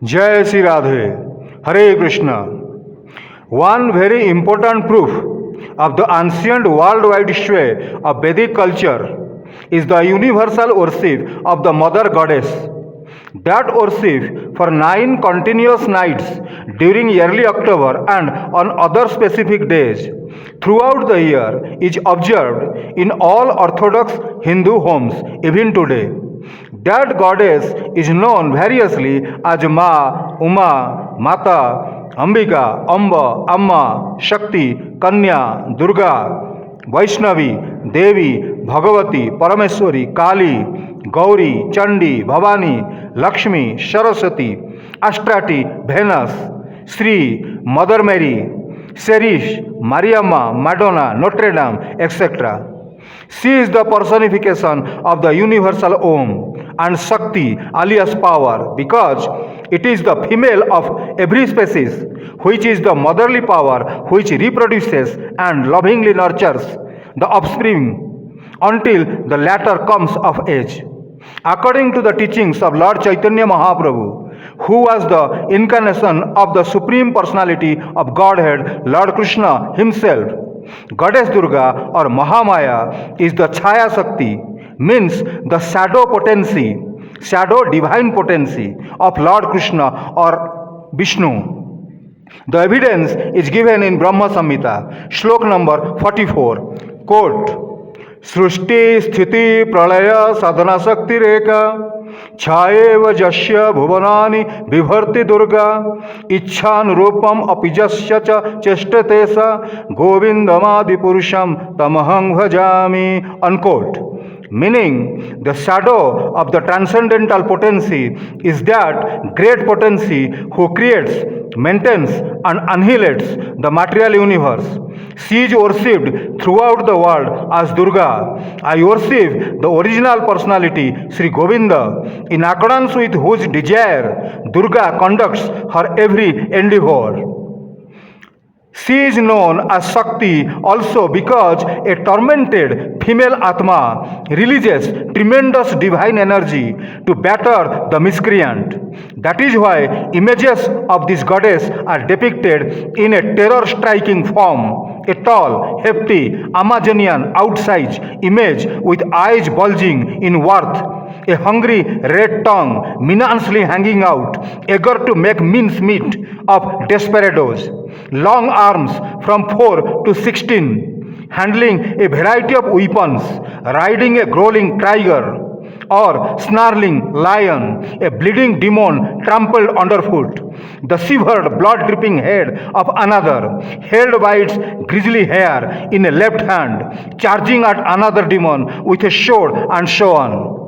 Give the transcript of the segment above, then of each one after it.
Jai Sri Radhe, Hare Krishna. One very important proof of the ancient worldwide sway of Vedic culture is the universal worship of the Mother Goddess. That worship for 9 continuous nights during early October and on other specific days throughout the year is observed in all Orthodox Hindu homes even today. That goddess is known variously as Ma, Uma, Mata, Ambika, Amba, Amma, Shakti, Kanya, Durga, Vaishnavi, Devi, Bhagavati, Parameswari, Kali, Gauri, Chandi, Bhavani, Lakshmi, Saraswati, Ashtrati, Venus, Sri, Mother Mary, Serish, Mariamma, Madonna, Notre Dame, etc. She is the personification of the universal Om and Shakti alias power because it is the female of every species, which is the motherly power which reproduces and lovingly nurtures the offspring until the latter comes of age. According to the teachings of Lord Chaitanya Mahaprabhu, who was the incarnation of the Supreme Personality of Godhead, Lord Krishna himself, Goddess Durga or Mahamaya is the Chaya Shakti, means the shadow potency, shadow divine potency of Lord Krishna or Vishnu. The evidence is given in Brahma Samhita, Shlok number 44, quote, Srushti Sthiti Pralaya Sadhana Shakti Reka Chhayev Jasya Bhuvanani Vibharti Durga Ichhan Rupam Apijasya Cha Cheshtatesa Govindamadi Purusham Tamahang Bhajami, unquote. Meaning, the shadow of the transcendental potency is that great potency who creates, maintains and annihilates the material universe. She is worshipped throughout the world as Durga. I worship the original personality, Sri Govinda, in accordance with whose desire Durga conducts her every endeavor. She is known as Shakti also because a tormented female Atma releases tremendous divine energy to batter the miscreant. That is why images of this goddess are depicted in a terror-striking form, a tall, hefty, Amazonian outsized image with eyes bulging inward, a hungry red tongue menacingly hanging out, eager to make mincemeat of desperados, long arms from 4 to 16, handling a variety of weapons, riding a growling tiger or snarling lion, a bleeding demon trampled underfoot, the severed blood-dripping head of another, held by its grisly hair in a left hand, charging at another demon with a sword, and so on.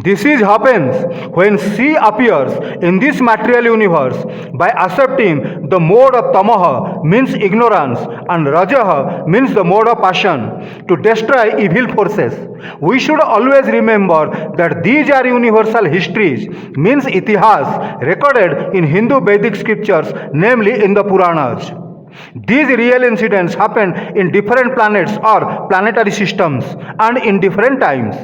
This happens when she appears in this material universe by accepting the mode of tamaha, means ignorance, and rajaha, means the mode of passion, to destroy evil forces. We should always remember that these are universal histories, means itihas, recorded in Hindu Vedic scriptures, namely in the Puranas. These real incidents happen in different planets or planetary systems and in different times.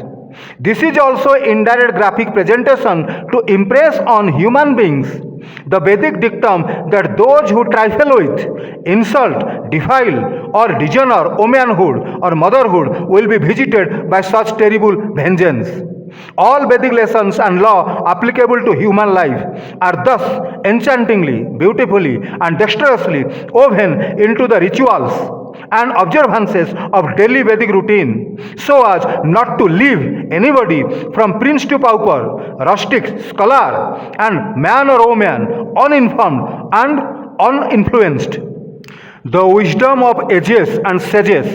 This is also indirect graphic presentation to impress on human beings the Vedic dictum that those who trifle with, insult, defile or dishonor womanhood or motherhood will be visited by such terrible vengeance. All Vedic lessons and law applicable to human life are thus enchantingly, beautifully and dexterously woven into the rituals and observances of daily Vedic routine, so as not to leave anybody from prince to pauper, rustic, scholar, and man or woman uninformed and uninfluenced. The wisdom of ages and sages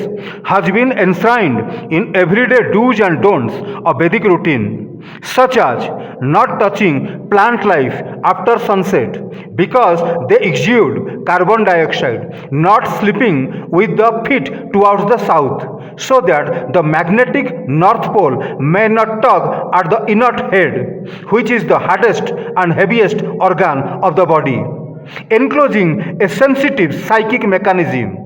has been enshrined in everyday do's and don'ts of Vedic routine, such as not touching plant life after sunset because they exude carbon dioxide, not sleeping with the feet towards the south, so that the magnetic north pole may not tug at the inert head, which is the hardest and heaviest organ of the body, enclosing a sensitive psychic mechanism.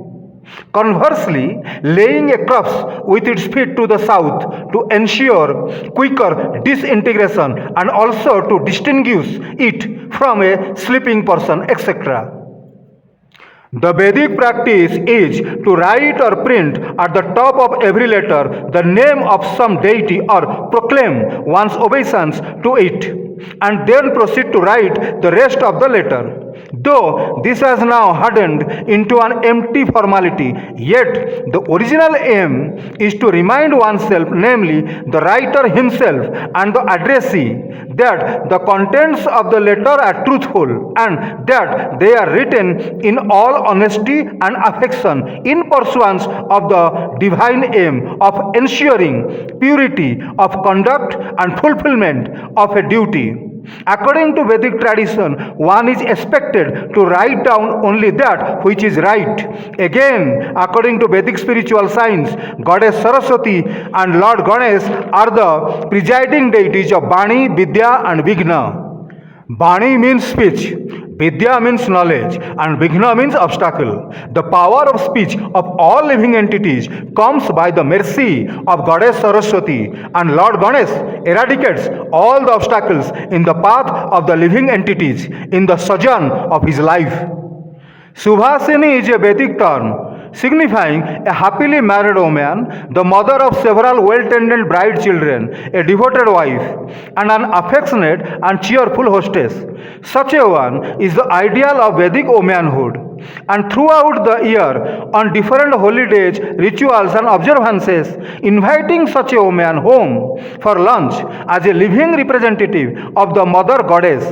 Conversely, laying a corpse with its feet to the south to ensure quicker disintegration and also to distinguish it from a sleeping person, etc. The Vedic practice is to write or print at the top of every letter the name of some deity or proclaim one's obeisance to it, and then proceed to write the rest of the letter. Though this has now hardened into an empty formality, yet the original aim is to remind oneself, namely the writer himself and the addressee, that the contents of the letter are truthful and that they are written in all honesty and affection in pursuance of the divine aim of ensuring purity of conduct and fulfillment of a duty. According to Vedic tradition, one is expected to write down only that which is right. Again, according to Vedic spiritual science, Goddess Saraswati and Lord Ganesh are the presiding deities of Bani, Vidya and Vigna. Bani means speech, Vidya means knowledge, and Vigna means obstacle. The power of speech of all living entities comes by the mercy of Goddess Saraswati, and Lord Ganesh eradicates all the obstacles in the path of the living entities in the sojourn of his life. Subhasini is a Vedic term signifying a happily married woman, the mother of several well-tended bride children, a devoted wife, and an affectionate and cheerful hostess. Such a one is the ideal of Vedic womanhood. And throughout the year, on different holy days, rituals and observances, inviting such a woman home for lunch as a living representative of the mother goddess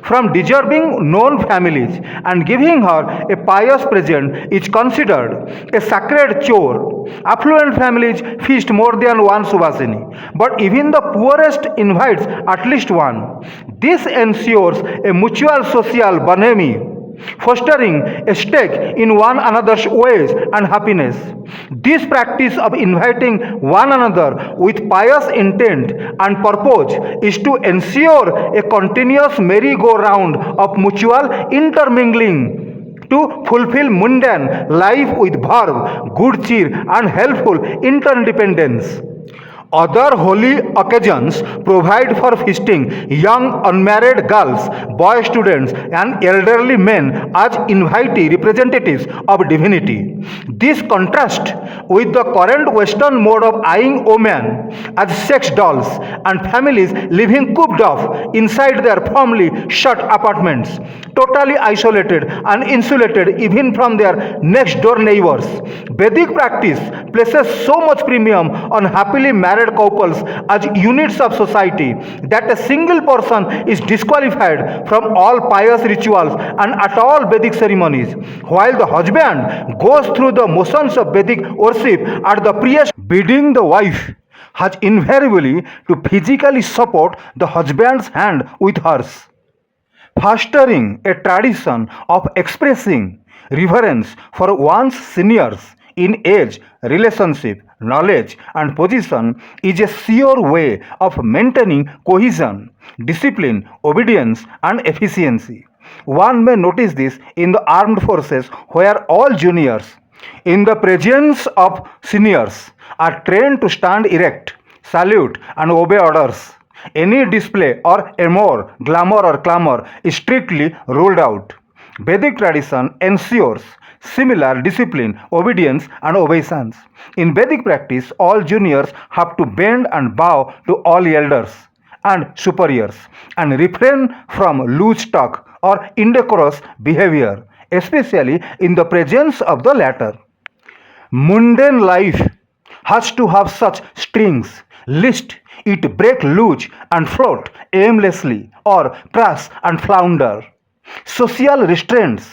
from deserving known families and giving her a pious present is considered a sacred chore. Affluent families feast more than one Subhasini, but even the poorest invites at least one. This ensures a mutual social bonhomie, fostering a stake in one another's ways and happiness. This practice of inviting one another with pious intent and purpose is to ensure a continuous merry-go-round of mutual intermingling to fulfill mundane life with verve, good cheer and helpful interdependence. Other holy occasions provide for feasting young unmarried girls, boy students, and elderly men as invitee representatives of divinity. This contrasts with the current Western mode of eyeing women as sex dolls and families living cooped up inside their firmly shut apartments, totally isolated and insulated even from their next door neighbors. Vedic practice places so much premium on happily married couples as units of society that a single person is disqualified from all pious rituals and at all Vedic ceremonies, while the husband goes through the motions of Vedic worship at the priest bidding the wife has invariably to physically support the husband's hand with hers, fostering a tradition of expressing reverence for one's seniors in age, relationship, knowledge, and position is a sure way of maintaining cohesion, discipline, obedience, and efficiency. One may notice this in the armed forces where all juniors, in the presence of seniors, are trained to stand erect, salute, and obey orders. Any display or amour, glamour, or clamor is strictly ruled out. Vedic tradition ensures similar discipline, obedience, and obeisance. In Vedic practice, all juniors have to bend and bow to all elders and superiors and refrain from loose talk or indecorous behavior, especially in the presence of the latter. Mundane life has to have such strings, lest it break loose and float aimlessly or crash and flounder. Social restraints,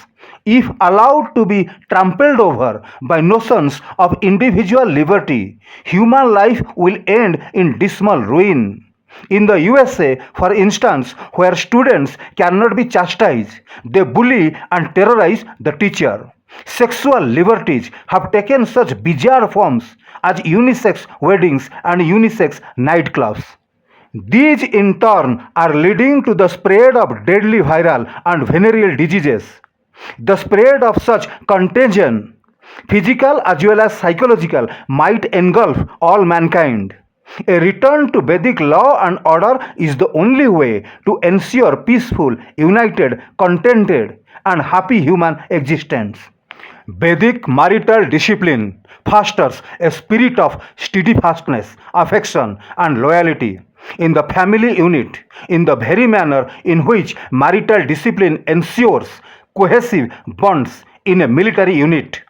if allowed to be trampled over by notions of individual liberty, human life will end in dismal ruin. In the USA, for instance, where students cannot be chastised, they bully and terrorize the teacher. Sexual liberties have taken such bizarre forms as unisex weddings and unisex nightclubs. These in turn are leading to the spread of deadly viral and venereal diseases. The spread of such contagion physical as well as psychological, might engulf all mankind. A return to Vedic law and order is the only way to ensure peaceful, united, contented, and happy human existence. Vedic marital discipline fosters a spirit of steadfastness, affection, and loyalty in the family unit, in the very manner in which marital discipline ensures cohesive bonds in a military unit.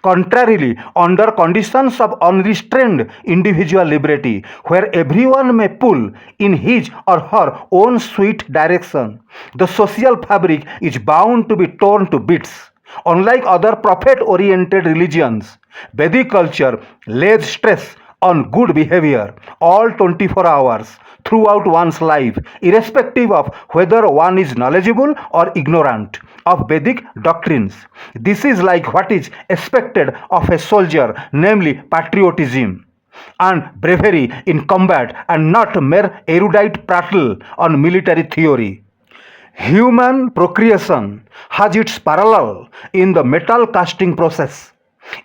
Contrarily, under conditions of unrestrained individual liberty, where everyone may pull in his or her own sweet direction, the social fabric is bound to be torn to bits. Unlike other profit-oriented religions, Vedic culture lays stress on good behavior all 24 hours throughout one's life, irrespective of whether one is knowledgeable or ignorant of Vedic doctrines. This is like what is expected of a soldier, namely patriotism and bravery in combat, and not mere erudite prattle on military theory. Human procreation has its parallel in the metal casting process.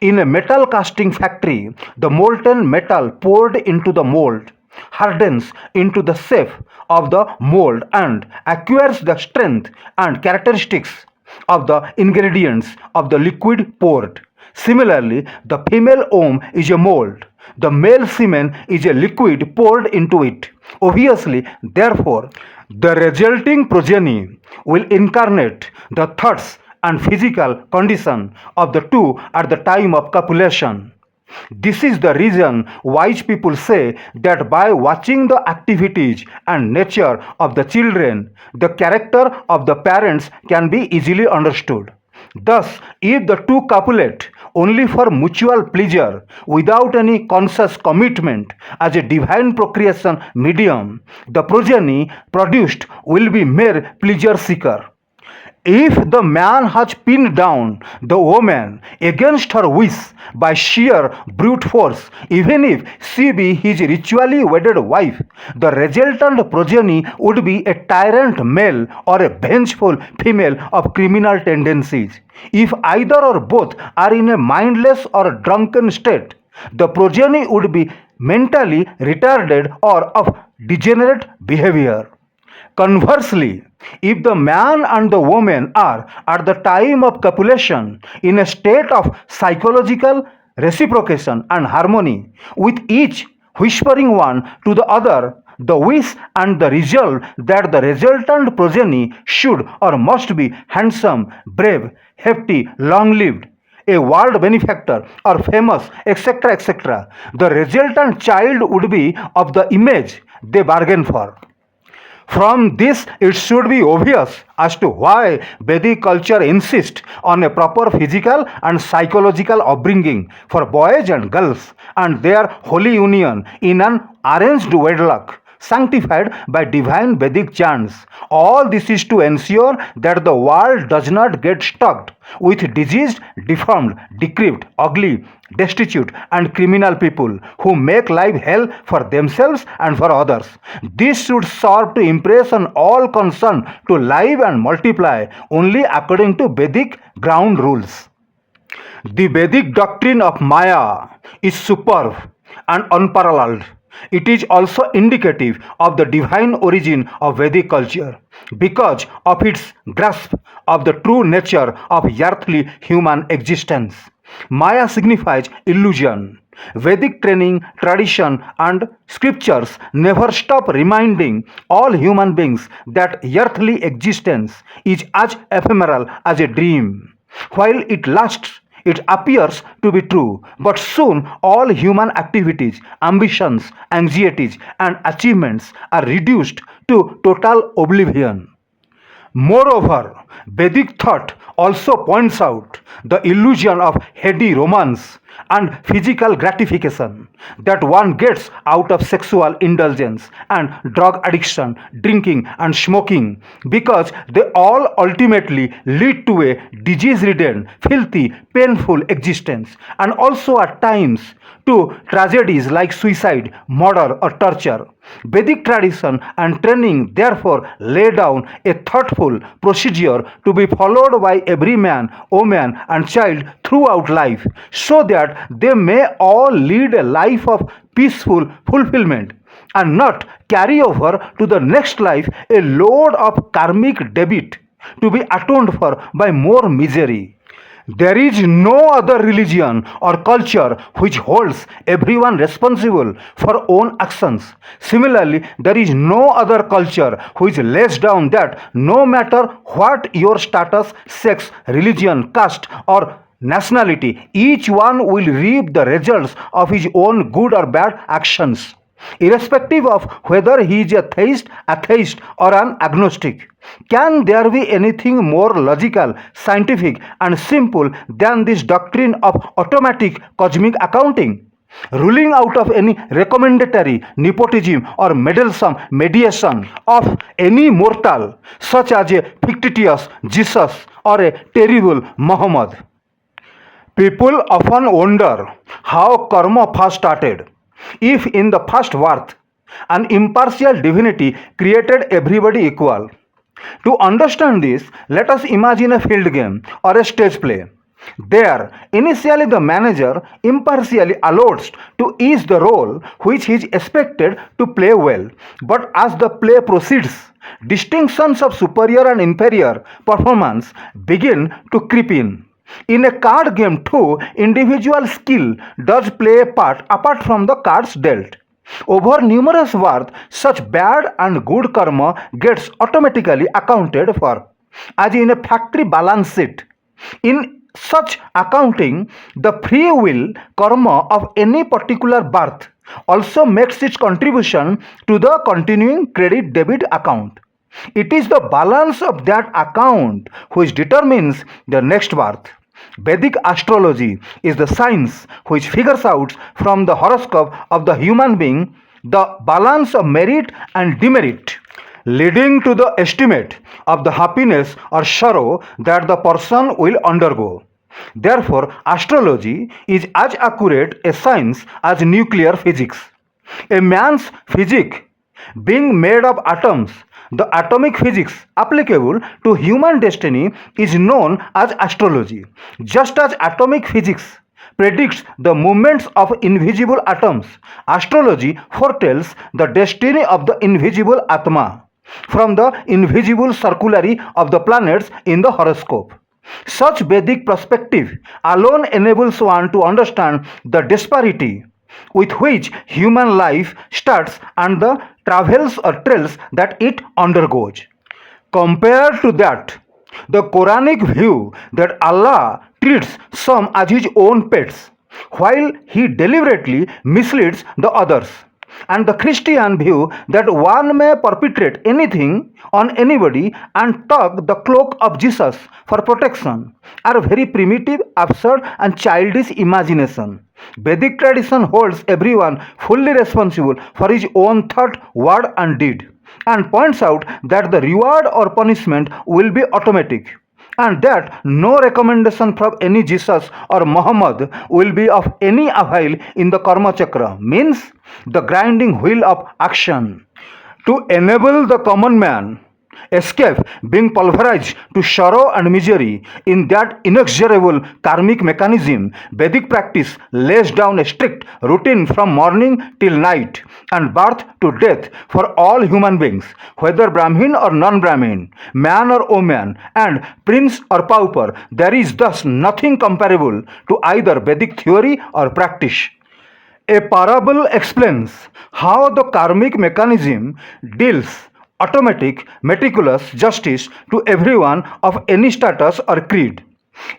In a metal casting factory, the molten metal poured into the mold hardens into the shape of the mold and acquires the strength and characteristics of the ingredients of the liquid poured. Similarly, the female womb is a mold. The male semen is a liquid poured into it. Obviously, therefore, the resulting progeny will incarnate the thoughts and physical condition of the two at the time of copulation. This is the reason wise people say that by watching the activities and nature of the children, the character of the parents can be easily understood. Thus, if the two copulate only for mutual pleasure without any conscious commitment as a divine procreation medium, the progeny produced will be mere pleasure seeker. If the man has pinned down the woman against her wish by sheer brute force, even if she be his ritually wedded wife, the resultant progeny would be a tyrant male or a vengeful female of criminal tendencies. If either or both are in a mindless or drunken state, the progeny would be mentally retarded or of degenerate behavior. Conversely, if the man and the woman are at the time of copulation in a state of psychological reciprocation and harmony, with each whispering one to the other the wish and the resolve that the resultant progeny should or must be handsome, brave, hefty, long-lived, a world benefactor or famous, etc., etc., the resultant child would be of the image they bargain for. From this, it should be obvious as to why Vedic culture insists on a proper physical and psychological upbringing for boys and girls and their holy union in an arranged wedlock, sanctified by divine Vedic chants. All this is to ensure that the world does not get stuck with diseased, deformed, decrepit, ugly, destitute, and criminal people who make life hell for themselves and for others. This should serve to impress on all concerned to live and multiply only according to Vedic ground rules. The Vedic doctrine of Maya is superb and unparalleled. It is also indicative of the divine origin of Vedic culture because of its grasp of the true nature of earthly human existence. Maya signifies illusion. Vedic training, tradition, and scriptures never stop reminding all human beings that earthly existence is as ephemeral as a dream. While it lasts, it appears to be true, but soon all human activities, ambitions, anxieties, and achievements are reduced to total oblivion. Moreover, Vedic thought also points out the illusion of heady romance and physical gratification that one gets out of sexual indulgence and drug addiction, drinking and smoking, because they all ultimately lead to a disease-ridden, filthy, painful existence, and also at times to tragedies like suicide, murder, or torture. Vedic tradition and training therefore lay down a thoughtful procedure to be followed by every man, woman, and child throughout life, so that they may all lead a life of peaceful fulfillment and not carry over to the next life a load of karmic debit to be atoned for by more misery. There is no other religion or culture which holds everyone responsible for own actions. Similarly, there is no other culture which lays down that no matter what your status, sex, religion, caste, or nationality, each one will reap the results of his own good or bad actions, irrespective of whether he is a theist, atheist, or an agnostic. Can there be anything more logical, scientific, and simple than this doctrine of automatic cosmic accounting? Ruling out of any recommendatory nepotism or meddlesome mediation of any mortal, such as a fictitious Jesus or a terrible Muhammad. People often wonder how karma first started. If in the first birth, an impartial divinity created everybody equal. To understand this, let us imagine a field game or a stage play. There, initially the manager impartially allots to each the role which he is expected to play well. But as the play proceeds, distinctions of superior and inferior performance begin to creep in. In a card game too, individual skill does play a part apart from the cards dealt. Over numerous births, such bad and good karma gets automatically accounted for, as in a factory balance sheet. In such accounting, the free will karma of any particular birth also makes its contribution to the continuing credit debit account. It is the balance of that account which determines the next birth. Vedic astrology is the science which figures out from the horoscope of the human being the balance of merit and demerit, leading to the estimate of the happiness or sorrow that the person will undergo. Therefore, astrology is as accurate a science as nuclear physics. A man's physique being made of atoms, the atomic physics applicable to human destiny is known as astrology. Just as atomic physics predicts the movements of invisible atoms, astrology foretells the destiny of the invisible Atma from the invisible circulary of the planets in the horoscope. Such Vedic perspective alone enables one to understand the disparity with which human life starts and the travels or trails that it undergoes. Compared to that, the Quranic view that Allah treats some as his own pets, while he deliberately misleads the others, and the Christian view that one may perpetrate anything on anybody and tuck the cloak of Jesus for protection are very primitive, absurd, and childish imagination. Vedic tradition holds everyone fully responsible for his own thought, word, and deed, and points out that the reward or punishment will be automatic, and that no recommendation from any Jesus or Muhammad will be of any avail in the Karma Chakra, means the grinding wheel of action. To enable the common man escape being pulverized to sorrow and misery in that inexorable karmic mechanism, Vedic practice lays down a strict routine from morning till night and birth to death for all human beings, whether Brahmin or non-Brahmin, man or woman, and prince or pauper. There is thus nothing comparable to either Vedic theory or practice. A parable explains how the karmic mechanism deals automatic, meticulous justice to everyone of any status or creed.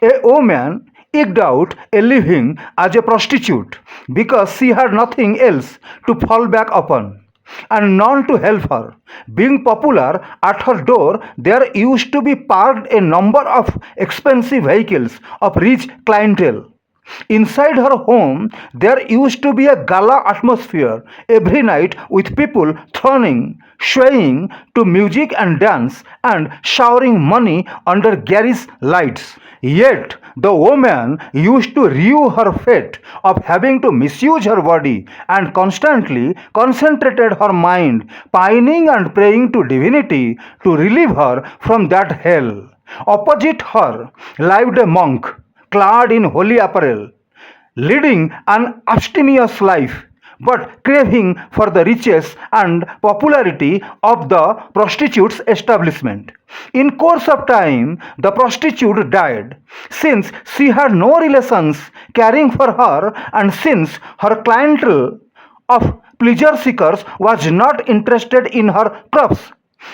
A woman eked out a living as a prostitute because she had nothing else to fall back upon and none to help her. Being popular, at her door there used to be parked a number of expensive vehicles of rich clientele. Inside her home, there used to be a gala atmosphere every night with people thronging, swaying to music and dance, and showering money under garish lights. Yet the woman used to rue her fate of having to misuse her body and constantly concentrated her mind, pining and praying to divinity to relieve her from that hell. Opposite her lived a monk, clad in holy apparel, leading an abstemious life, but craving for the riches and popularity of the prostitutes' establishment. In course of time, the prostitute died, since she had no relations caring for her, and since her clientele of pleasure seekers was not interested in her crops.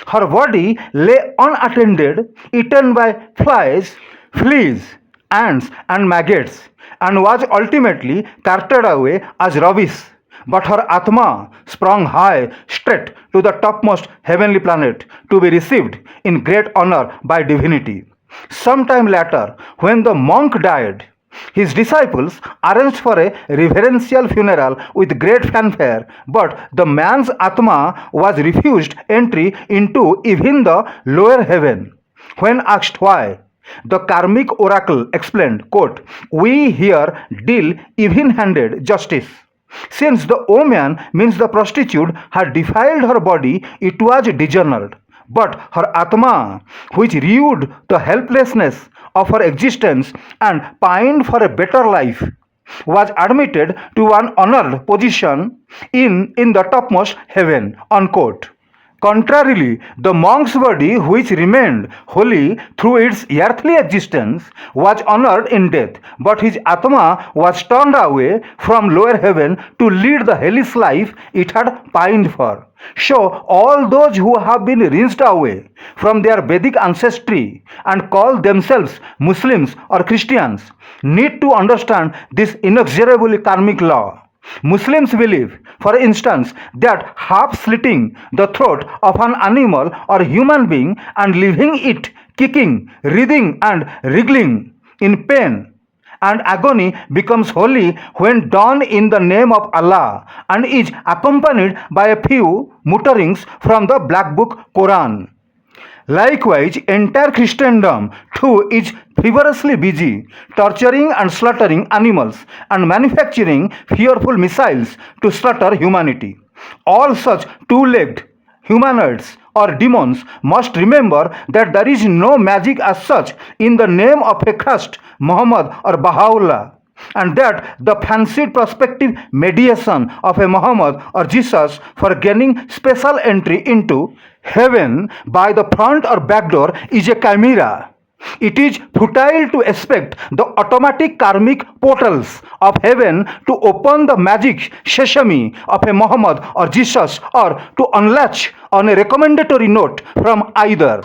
Her body lay unattended, eaten by flies, fleas, ants, and maggots, and was ultimately carted away as rubbish. But her Atma sprung high straight to the topmost heavenly planet to be received in great honor by divinity. Sometime later, when the monk died, his disciples arranged for a reverential funeral with great fanfare, but the man's Atma was refused entry into even the lower heaven. When asked why, the karmic oracle explained, quote, "We here deal even-handed justice. Since the woman means the prostitute had defiled her body, it was dishonored. But her Atma, which rued the helplessness of her existence and pined for a better life, was admitted to an honored position in the topmost heaven." Unquote. Contrarily, the monk's body, which remained holy through its earthly existence, was honored in death, but his Atma was turned away from lower heaven to lead the hellish life it had pined for. So, all those who have been rinsed away from their Vedic ancestry and call themselves Muslims or Christians need to understand this inexorable karmic law. Muslims believe, for instance, that half slitting the throat of an animal or human being and leaving it kicking, writhing, and wriggling in pain and agony becomes holy when done in the name of Allah and is accompanied by a few mutterings from the Black Book Quran. Likewise, entire Christendom too is feverishly busy torturing and slaughtering animals and manufacturing fearful missiles to slaughter humanity. All such two-legged humanoids or demons must remember that there is no magic as such in the name of a Christ, Muhammad, or Baha'u'llah, and that the fancied prospective mediation of a Muhammad or Jesus for gaining special entry into heaven by the front or back door is a chimera. It is futile to expect the automatic karmic portals of heaven to open the magic sesame of a Muhammad or Jesus, or to unlatch on a recommendatory note from either.